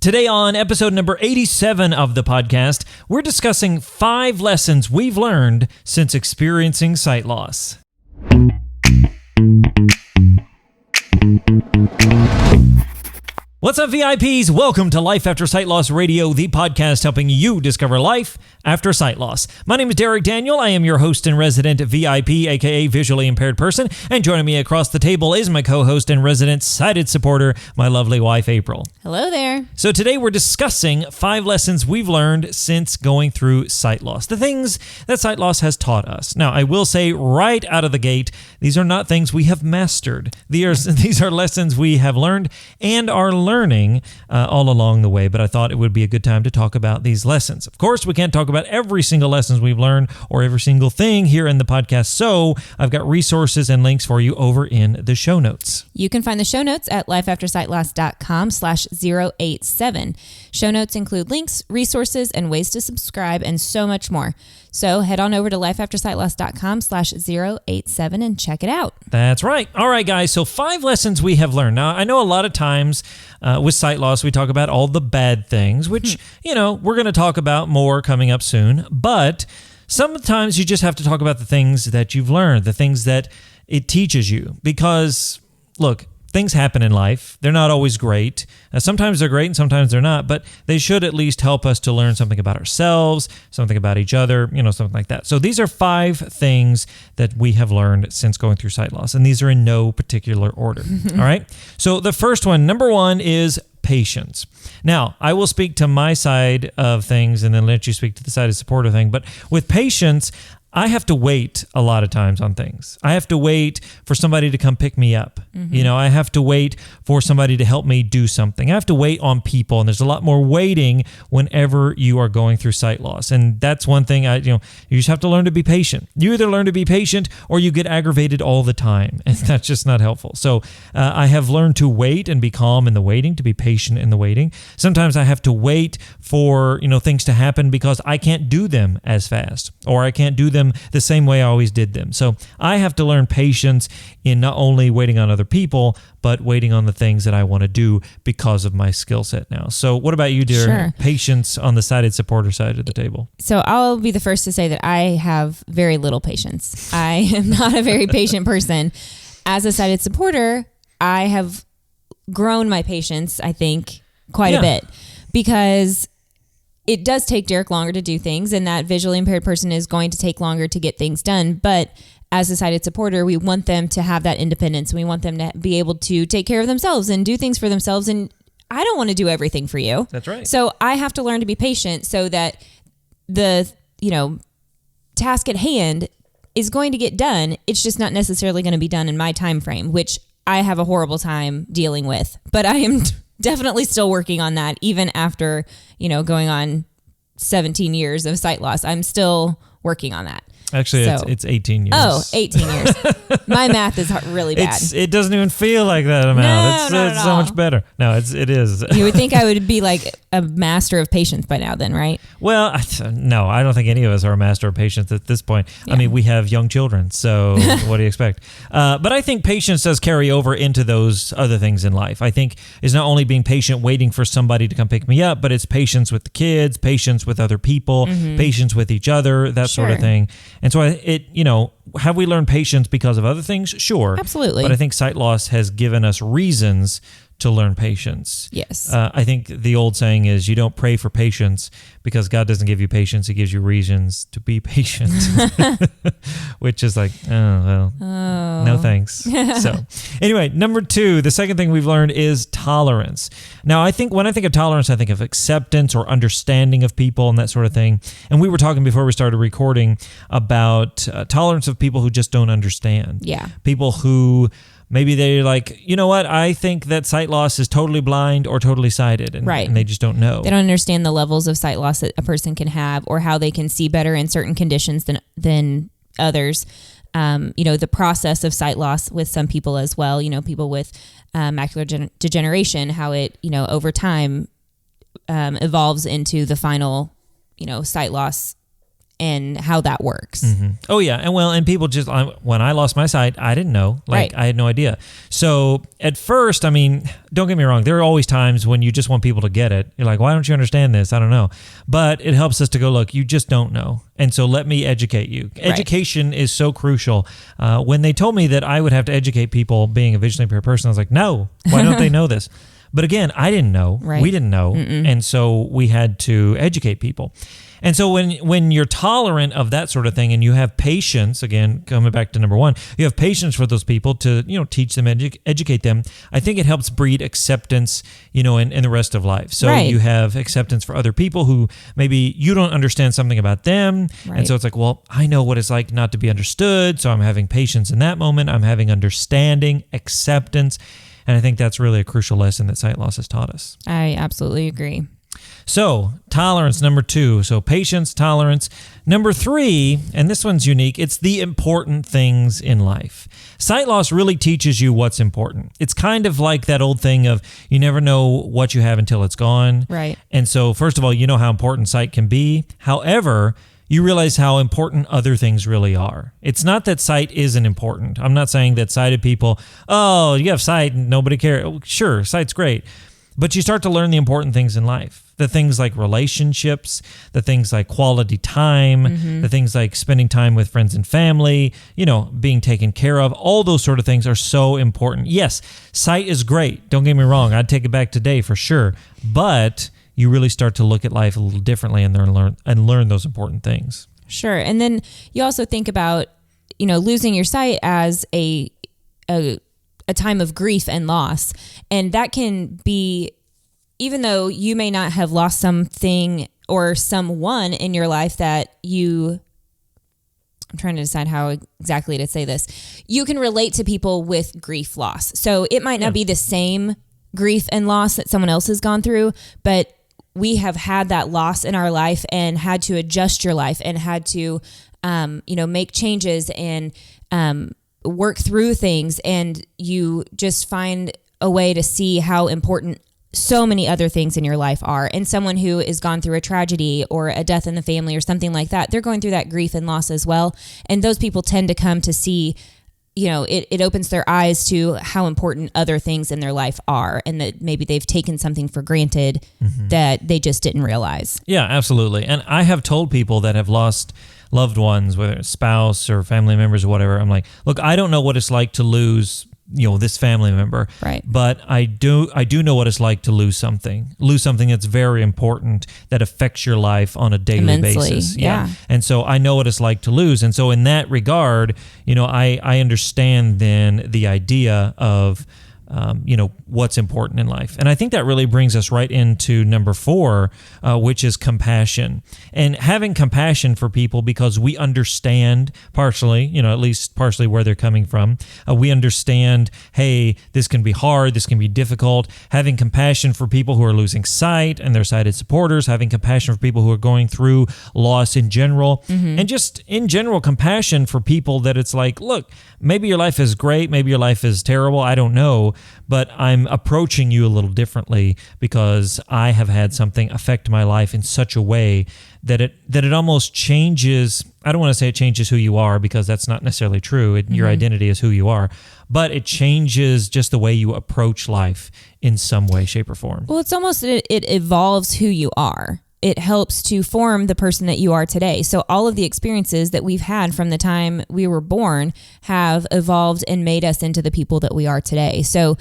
Today on episode number 87 of the podcast, we're discussing 5 lessons we've learned since experiencing sight loss. What's up, VIPs? Welcome to Life After Sight Loss Radio, the podcast helping you discover life after sight loss. My name is Derek Daniel. I am your host and resident VIP, aka visually impaired person, and joining me across the table is my co-host and resident sighted supporter, my lovely wife, April. Hello there. So today we're discussing 5 lessons we've learned since going through sight loss, the things that sight loss has taught us. Now, I will say right out of the gate, these are not things we have mastered. These are lessons we have learned and are learning all along the way, but I thought it would be a good time to talk about these lessons. Of course, we can't talk about every single lessons we've learned or every single thing here in the podcast, so I've got resources and links for you over in the show notes. You can find the show notes at lifeaftersightloss.com/087. Show notes include links, resources, and ways to subscribe, and so much more. So head on over to lifeaftersightloss.com/087 and check it out. That's right. All right, guys. So 5 lessons we have learned. Now, I know a lot of times with sight loss, we talk about all the bad things, which, we're going to talk about more coming up soon. But sometimes you just have to talk about the things that you've learned, the things that it teaches you. Because, look, things happen in life. They're not always great. Sometimes they're great and sometimes they're not, but they should at least help us to learn something about ourselves, something about each other, something like that. So these are 5 things that we have learned since going through sight loss, and these are in no particular order. All right? So the first one, number 1, is patience. Now, I will speak to my side of things and then let you speak to the side of supporter thing, but with patience, I have to wait a lot of times on things. I have to wait for somebody to come pick me up. I have to wait for somebody to help me do something. I have to wait on people, and there's a lot more waiting whenever you are going through sight loss. And that's one thing you just have to learn to be patient. You either learn to be patient or you get aggravated all the time, and that's just not helpful. So I have learned to wait and be calm in the waiting, to be patient in the waiting. Sometimes I have to wait for things to happen because I can't do them as fast, or I can't do them the same way I always did them. So I have to learn patience in not only waiting on other people, but waiting on the things that I want to do because of my skill set now. So what about you, dear? Sure. Patience on the sighted supporter side of the table. So I'll be the first to say that I have very little patience. I am not a very patient person. As a sighted supporter, I have grown my patience, I think, quite a bit, because it does take Derek longer to do things, and that visually impaired person is going to take longer to get things done. But as a sighted supporter, we want them to have that independence. We want them to be able to take care of themselves and do things for themselves. And I don't want to do everything for you. That's right. So I have to learn to be patient so that the, task at hand is going to get done. It's just not necessarily going to be done in my time frame, which I have a horrible time dealing with. But I am definitely still working on that, even after, going on 17 years of sight loss. I'm still working on that. Actually, it's 18 years. Oh, 18 years. My math is really bad. It doesn't even feel like that amount. It's so much better. No, it is. You would think I would be like a master of patience by now then, right? Well, no, I don't think any of us are a master of patience at this point. Yeah. I mean, we have young children, so what do you expect? But I think patience does carry over into those other things in life. I think it's not only being patient, waiting for somebody to come pick me up, but it's patience with the kids, patience with other people, patience with each other, that sort of thing. And so have we learned patience because of other things? Sure. Absolutely. But I think sight loss has given us reasons to learn patience. Yes. I think the old saying is you don't pray for patience because God doesn't give you patience. He gives you reasons to be patient, which is like, no thanks. So anyway, number 2, the second thing we've learned is tolerance. Now, I think when I think of tolerance, I think of acceptance or understanding of people and that sort of thing. And we were talking before we started recording about tolerance of people who just don't understand. Yeah. People who maybe they're like, you know what, I think that sight loss is totally blind or totally sighted, and they just don't know. They don't understand the levels of sight loss that a person can have or how they can see better in certain conditions than others. The process of sight loss with some people as well, people with macular degeneration, how it, over time evolves into the final, sight loss and how that works. Oh yeah, and people just when I lost my sight, I didn't know. Like I had no idea. So at first, I mean, don't get me wrong, there are always times when you just want people to get it. You're like, why don't you understand this? I don't know. But it helps us to go, look, you just don't know. And so let me educate you. Education is so crucial. When they told me that I would have to educate people being a visually impaired person, I was like, no, why don't they know this? But again, I didn't know. Right. We didn't know. And so we had to educate people. And so when you're tolerant of that sort of thing and you have patience, again, coming back to number one, you have patience for those people to, teach them, educate them. I think it helps breed acceptance, in the rest of life. So you have acceptance for other people who maybe you don't understand something about them. Right. And so it's like, well, I know what it's like not to be understood. So I'm having patience in that moment. I'm having understanding, acceptance. And I think that's really a crucial lesson that sight loss has taught us. I absolutely agree. So tolerance, number 2. So patience, tolerance. Number 3, and this one's unique, it's the important things in life. Sight loss really teaches you what's important. It's kind of like that old thing of you never know what you have until it's gone. Right. And so first of all, you know how important sight can be. However, you realize how important other things really are. It's not that sight isn't important. I'm not saying that sighted people, oh, you have sight and nobody cares. Sure, sight's great. But you start to learn the important things in life. The things like relationships, the things like quality time, the things like spending time with friends and family, being taken care of. All those sort of things are so important. Yes, sight is great. Don't get me wrong. I'd take it back today for sure. But you really start to look at life a little differently and learn those important things. Sure. And then you also think about, losing your sight as a time of grief and loss. And that can be, even though you may not have lost something or someone in your life that I'm trying to decide how exactly to say this. You can relate to people with grief loss. So it might not be the same grief and loss that someone else has gone through, but we have had that loss in our life and had to adjust your life and had to, make changes and work through things. And you just find a way to see how important so many other things in your life are. And someone who has gone through a tragedy or a death in the family or something like that, they're going through that grief and loss as well. And those people tend to come to see, it opens their eyes to how important other things in their life are, and that maybe they've taken something for granted that they just didn't realize. Yeah, absolutely. And I have told people that have lost loved ones, whether it's spouse or family members or whatever, I'm like, look, I don't know what it's like to lose this family member. Right. But I do know what it's like to lose something that's very important that affects your life on a daily basis. Yeah. And so I know what it's like to lose. And so in that regard, I understand then the idea of, what's important in life. And I think that really brings us right into number 4, which is compassion. And having compassion for people because we understand partially, at least partially where they're coming from. We understand, hey, this can be hard, this can be difficult. Having compassion for people who are losing sight and their sighted supporters, having compassion for people who are going through loss in general, and just in general compassion for people that it's like, look, maybe your life is great, maybe your life is terrible, I don't know, but I'm approaching you a little differently because I have had something affect my life in such a way that it almost changes. I don't want to say it changes who you are because that's not necessarily true. Your identity is who you are, but it changes just the way you approach life in some way, shape, or form. Well, it's almost, it evolves who you are. It helps to form the person that you are today. So all of the experiences that we've had from the time we were born have evolved and made us into the people that we are today. So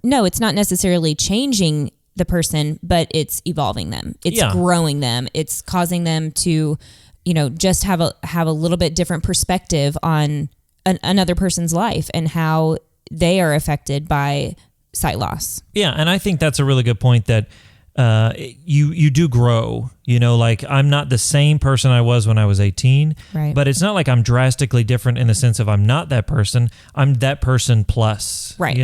no, it's not necessarily changing the person, but it's evolving them. It's growing them. It's causing them to, just have a little bit different perspective on another person's life and how they are affected by sight loss. Yeah, and I think that's a really good point that you do grow, like I'm not the same person I was when I was 18, right. But it's not like I'm drastically different in the sense of I'm not that person. I'm that person plus, right.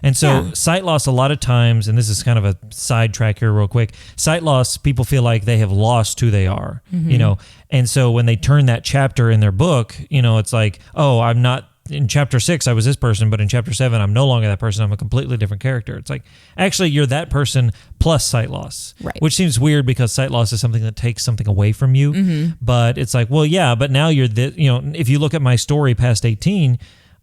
And so sight loss a lot of times, and this is kind of a sidetrack here real quick, sight loss, people feel like they have lost who they are, and so when they turn that chapter in their book, it's like, oh, I'm not in chapter 6, I was this person, but in chapter 7, I'm no longer that person. I'm a completely different character. It's like, actually, you're that person plus sight loss, Right. which seems weird because sight loss is something that takes something away from you. But it's like, well, yeah, but now you're if you look at my story past 18,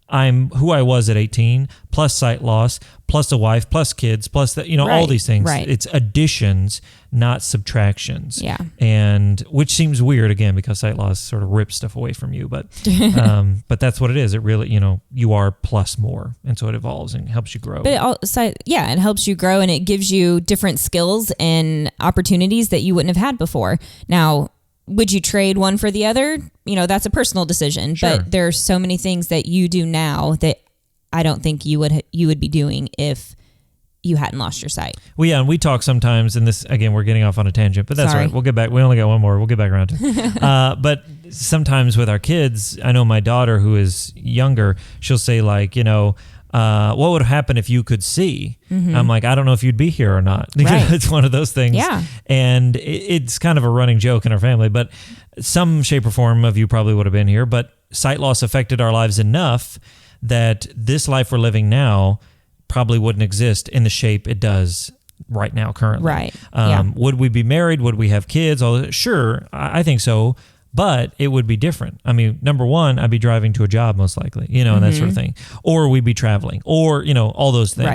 I'm who I was at 18, plus sight loss, plus a wife, plus kids, plus that, all Right, these things. right. It's additions, not subtractions. Yeah. And which seems weird again because sight loss sort of rips stuff away from you, but that's what it is. It really, you are plus more, and so it evolves and helps you grow. But it helps you grow, and it gives you different skills and opportunities that you wouldn't have had before. Now, would you trade one for the other? That's a personal decision, Sure. but there's so many things that you do now that I don't think you would be doing if you hadn't lost your sight. Well, yeah, and we talk sometimes, and this, again, we're getting off on a tangent, but that's Sorry. all right. We'll get back. We only got one more. We'll get back around to it. But sometimes with our kids, I know my daughter who is younger, she'll say like, what would happen if you could see? I'm like, I don't know if you'd be here or not. Right. It's one of those things. Yeah. And it's kind of a running joke in our family, but some shape or form of you probably would have been here. But sight loss affected our lives enough that this life we're living now probably wouldn't exist in the shape it does right now currently. Right. Yeah. Would we be married? Would we have kids? Sure, I think so. But it would be different. I mean, number one, I'd be driving to a job most likely, and that sort of thing. Or we'd be traveling, or, all those things.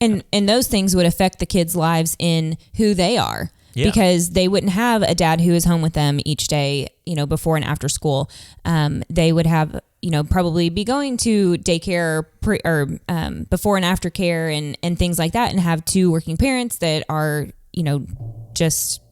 Right. And those things would affect the kids' lives in who they are. Yeah. Because they wouldn't have a dad who is home with them each day, before and after school. They would have, probably be going to daycare or before and after care and things like that, and have two working parents that are, just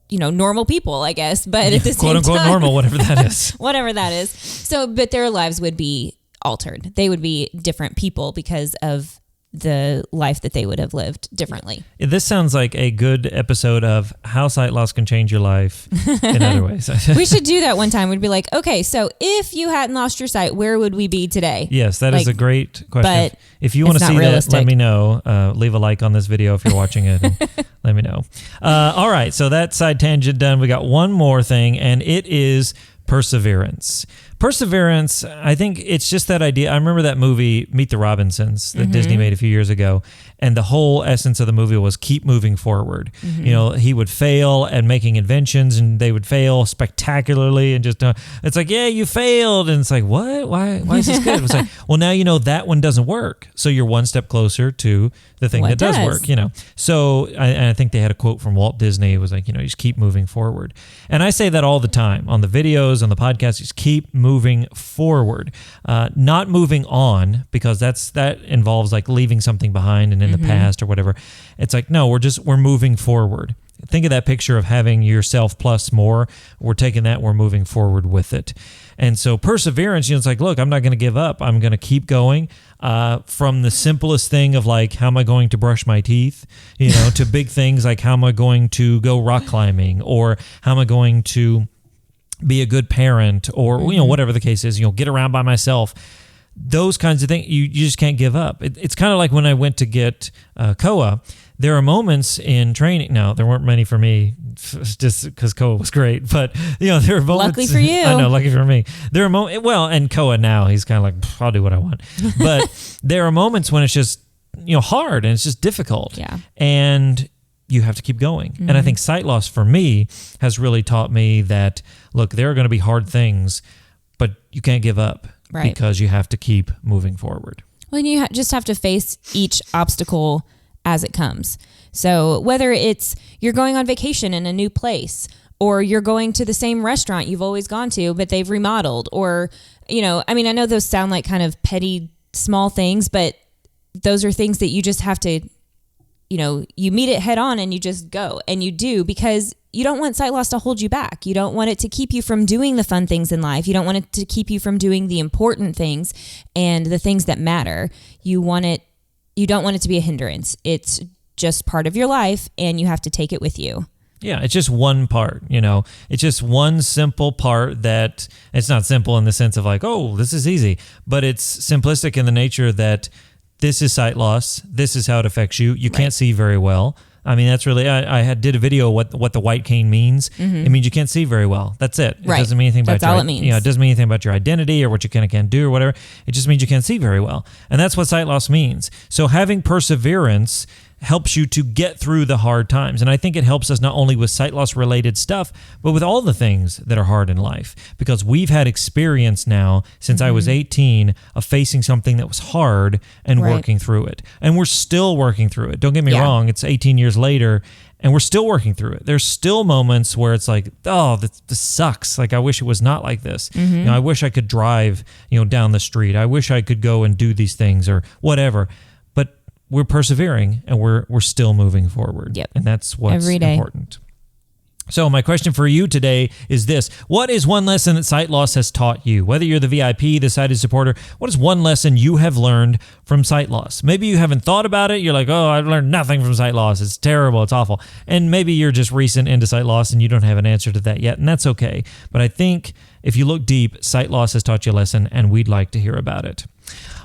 normal people, I guess, but at the same quote unquote time, normal, whatever that is. whatever that is. So, but their lives would be altered. They would be different people because of the life that they would have lived differently. This sounds like a good episode of how sight loss can change your life in other ways. We should do that one time. We'd be like, okay, so if you hadn't lost your sight, where would we be today? Yes, that is a great question. But if you want to see realistic. that, let me know. Leave a like on this video if you're watching it. And let me know. All right, so that side tangent done. We got one more thing, and it is perseverance. Perseverance, I think it's just that idea. I remember that movie, Meet the Robinsons, that Disney made a few years ago. And the whole essence of the movie was keep moving forward. He would fail at making inventions, and they would fail spectacularly. And just, it's like, yeah, you failed. And it's like, what? Why is this good? It's like, well, now you know that one doesn't work. So you're one step closer to the thing that does work, So I think they had a quote from Walt Disney. It was like, just keep moving forward. And I say that all the time on the videos, on the podcast, just keep moving forward, not moving on, because that involves like leaving something behind and in the past or whatever. It's like, no, we're moving forward. Think of that picture of having yourself plus more. We're taking that, we're moving forward with it. And so perseverance, it's like, look, I'm not going to give up. I'm going to keep going, from the simplest thing of like, how am I going to brush my teeth, to big things like how am I going to go rock climbing, or how am I going to be a good parent, or whatever the case is, get around by myself. Those kinds of things, you just can't give up. It's kind of like when I went to get COA. There are moments in training. Now, there weren't many for me, just because COA was great. But there are moments. Luckily for you. I know, lucky for me. There are moments. Well, and COA now, he's kind of like, I'll do what I want. But there are moments when it's just hard and it's just difficult. Yeah. And you have to keep going. And I think sight loss for me has really taught me that, look, there are going to be hard things, but you can't give up, Right. because you have to keep moving forward. Well, and you just have to face each obstacle as it comes. So whether it's you're going on vacation in a new place, or you're going to the same restaurant you've always gone to, but they've remodeled, or, I know those sound like kind of petty, small things, but those are things that you just have to, you meet it head on and you just go, and you do, because you don't want sight loss to hold you back. You don't want it to keep you from doing the fun things in life. You don't want it to keep you from doing the important things and the things that matter. You don't want it to be a hindrance. It's just part of your life, and you have to take it with you. Yeah, it's just one part, It's just one simple part that, it's not simple in the sense of like, oh, this is easy, but it's simplistic in the nature that this is sight loss. This is how it affects you. You can't see very well. I mean, that's really, I did a video what the white cane means. It means you can't see very well. That's it. It doesn't mean anything about That's all it means. It doesn't mean anything about your identity or what you can and can't do or whatever. It just means you can't see very well. And that's what sight loss means. So having perseverance helps you to get through the hard times. And I think it helps us not only with sight loss related stuff, but with all the things that are hard in life, because we've had experience now since I was 18 of facing something that was hard and working through it. And we're still working through it. Don't get me wrong. It's 18 years later and we're still working through it. There's still moments where it's like, oh, this sucks. Like, I wish it was not like this. You know, I wish I could drive, down the street. I wish I could go and do these things or whatever. We're persevering and we're still moving forward. And that's what's important. So my question for you today is this. What is one lesson that sight loss has taught you? Whether you're the VIP, the sighted supporter, what is one lesson you have learned from sight loss? Maybe you haven't thought about it. You're like, oh, I've learned nothing from sight loss. It's terrible. It's awful. And maybe you're just recent into sight loss and you don't have an answer to that yet. And that's okay. But I think if you look deep, sight loss has taught you a lesson and we'd like to hear about it.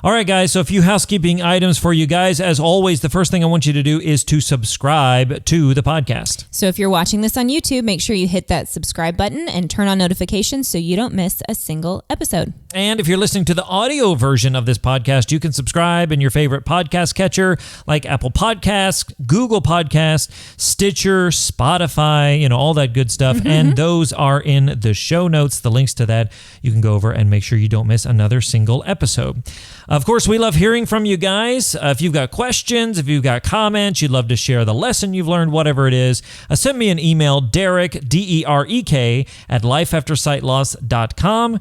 All right, guys, so a few housekeeping items for you guys. As always, the first thing I want you to do is to subscribe to the podcast. So if you're watching this on YouTube, make sure you hit that subscribe button and turn on notifications so you don't miss a single episode. And if you're listening to the audio version of this podcast, you can subscribe in your favorite podcast catcher like Apple Podcasts, Google Podcasts, Stitcher, Spotify, all that good stuff. And those are in the show notes. The links to that, you can go over and make sure you don't miss another single episode. Of course, we love hearing from you guys. If you've got questions, if you've got comments, you'd love to share the lesson you've learned, whatever it is, send me an email, Derek, DEREK, at lifeaftersightloss.com.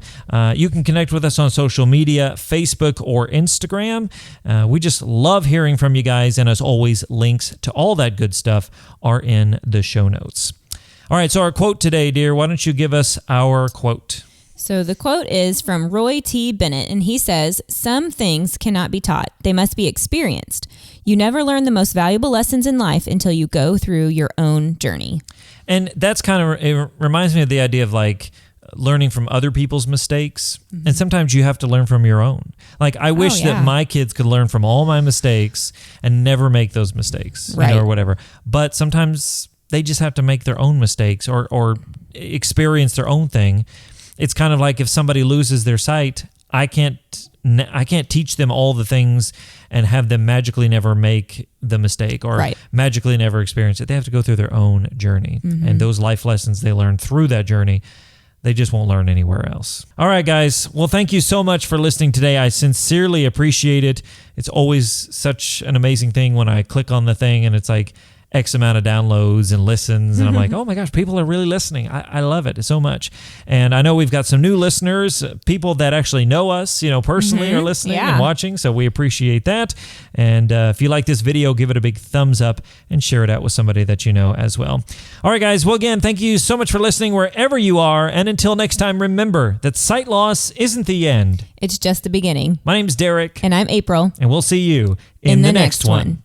You can connect with us on social media, Facebook or Instagram. We just love hearing from you guys. And as always, links to all that good stuff are in the show notes. All right, so our quote today, dear, why don't you give us our quote? So the quote is from Roy T. Bennett, and he says, "Some things cannot be taught. They must be experienced. You never learn the most valuable lessons in life until you go through your own journey." And that's it reminds me of the idea of like learning from other people's mistakes. And sometimes you have to learn from your own. Like, I wish that my kids could learn from all my mistakes and never make those mistakes, or whatever. But sometimes they just have to make their own mistakes or experience their own thing. It's kind of like if somebody loses their sight, I can't teach them all the things and have them magically never make the mistake or magically never experience it. They have to go through their own journey. And those life lessons they learn through that journey, they just won't learn anywhere else. All right, guys. Well, thank you so much for listening today. I sincerely appreciate it. It's always such an amazing thing when I click on the thing and it's like X amount of downloads and listens. And I'm like, oh my gosh, people are really listening. I love it so much. And I know we've got some new listeners, people that actually know us, personally are listening and watching. So we appreciate that. And if you like this video, give it a big thumbs up and share it out with somebody that you know as well. All right, guys. Well, again, thank you so much for listening wherever you are. And until next time, remember that sight loss isn't the end. It's just the beginning. My name's Derek. And I'm April. And we'll see you in the next one.